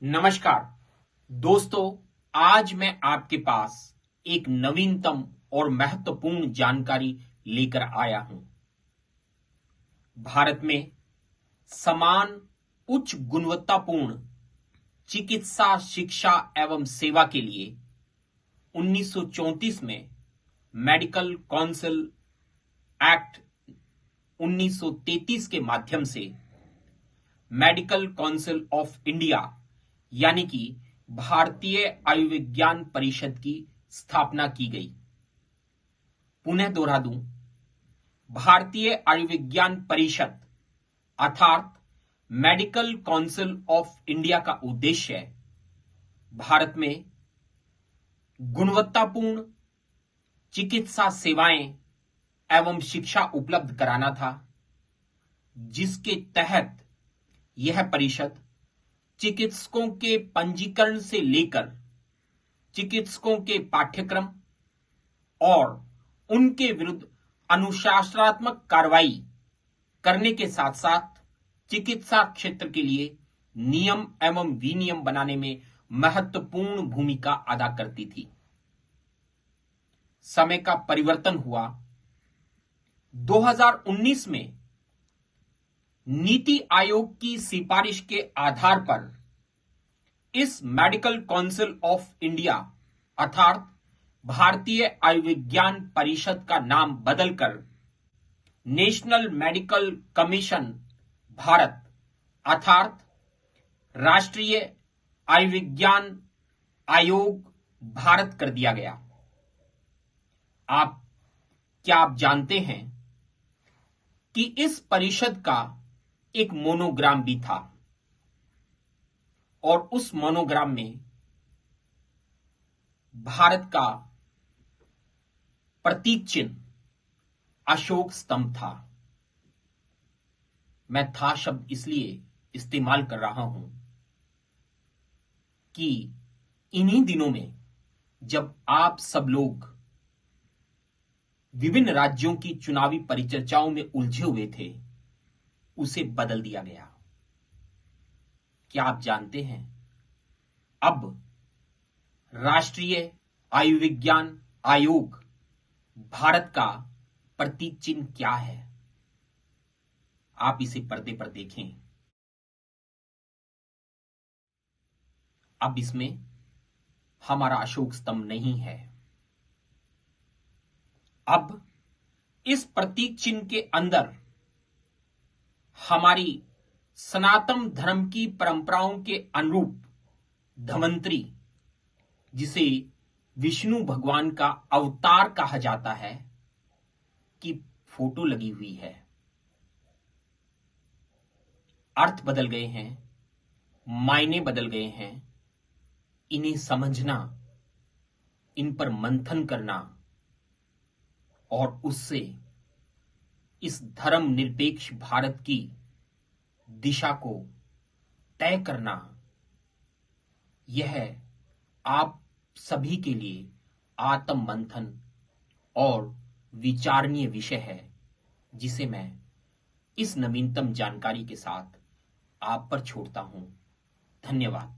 नमस्कार दोस्तों, आज मैं आपके पास एक नवीनतम और महत्वपूर्ण जानकारी लेकर आया हूं। भारत में समान उच्च गुणवत्तापूर्ण चिकित्सा शिक्षा एवं सेवा के लिए 1934 में मेडिकल काउंसिल एक्ट 1933 के माध्यम से मेडिकल काउंसिल ऑफ इंडिया यानी कि भारतीय आयुर्विज्ञान परिषद की स्थापना की गई। पुनः दोहरा दूं, भारतीय आयुर्विज्ञान परिषद अर्थात मेडिकल काउंसिल ऑफ इंडिया का उद्देश्य भारत में गुणवत्तापूर्ण चिकित्सा सेवाएं एवं शिक्षा उपलब्ध कराना था, जिसके तहत यह परिषद चिकित्सकों के पंजीकरण से लेकर चिकित्सकों के पाठ्यक्रम और उनके विरुद्ध अनुशासनात्मक कार्रवाई करने के साथ साथ चिकित्सा क्षेत्र के लिए नियम एवं विनियम बनाने में महत्वपूर्ण भूमिका अदा करती थी। समय का परिवर्तन हुआ। 2019 में नीति आयोग की सिफारिश के आधार पर इस मेडिकल काउंसिल ऑफ इंडिया अर्थात भारतीय आयुर्विज्ञान परिषद का नाम बदलकर नेशनल मेडिकल कमीशन भारत अर्थात राष्ट्रीय आयुर्विज्ञान आयोग भारत कर दिया गया। क्या आप जानते हैं कि इस परिषद का एक मोनोग्राम भी था और उस मोनोग्राम में भारत का प्रतीक चिन्ह अशोक स्तंभ था। मैं था शब्द इसलिए इस्तेमाल कर रहा हूं कि इन्हीं दिनों में जब आप सब लोग विभिन्न राज्यों की चुनावी परिचर्चाओं में उलझे हुए थे, उसे बदल दिया गया। क्या आप जानते हैं अब राष्ट्रीय आयुर्विज्ञान आयोग भारत का प्रतीक चिन्ह क्या है? आप इसे पर्दे पर देखें। अब इसमें हमारा अशोक स्तंभ नहीं है। अब इस प्रतीक चिन्ह के अंदर हमारी सनातन धर्म की परंपराओं के अनुरूप धन्वंतरी, जिसे विष्णु भगवान का अवतार कहा जाता है, की फोटो लगी हुई है। अर्थ बदल गए हैं, मायने बदल गए हैं। इन्हें समझना, इन पर मंथन करना और उससे इस धर्म निरपेक्ष भारत की दिशा को तय करना, यह आप सभी के लिए आत्म मंथन और विचारणीय विषय है, जिसे मैं इस नवीनतम जानकारी के साथ आप पर छोड़ता हूं। धन्यवाद।